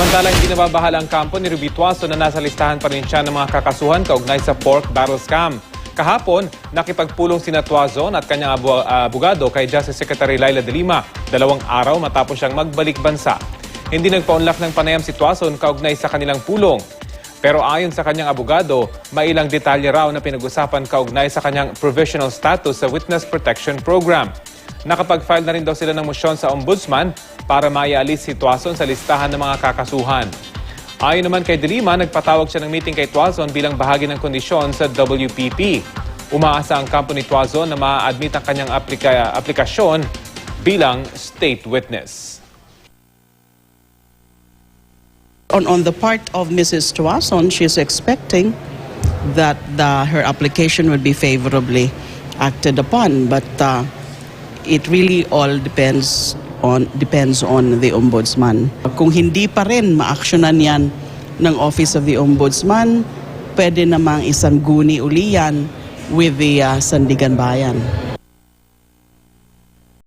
Samantala, hindi nababahala ang kampo ni Ruby Tuaso na nasa listahan pa rin siya ng mga kakasuhan kaugnay sa pork barrel scam. Kahapon, nakipagpulong sina Tuazo at kanyang abogado kay Justice Secretary Laila De Lima 2 araw matapos siyang magbalik bansa. Hindi nagpaunlak ng panayam si Tuazo kaugnay sa kanilang pulong. Pero ayon sa kanyang abogado, may ilang detalye raw na pinag-usapan kaugnay sa kanyang provisional status sa Witness Protection Program. Nakapag-file na rin daw sila ng motion sa ombudsman para maialis si Tuazon sa listahan ng mga kakasuhan. Ayon naman kay De Lima, nagpatawag siya ng meeting kay Tuazon bilang bahagi ng kondisyon sa WPP. Umaasa ang kampo ni Tuazon na ma-admit ang kanyang aplikasyon bilang state witness. On the part of Mrs. Tuazon, she is expecting that her application would be favorably acted upon, but it really all depends on the ombudsman. Kung hindi pa rin ma-actionan yan ng Office of the Ombudsman, pwede namang isangguni uli yan with the Sandigan Bayan.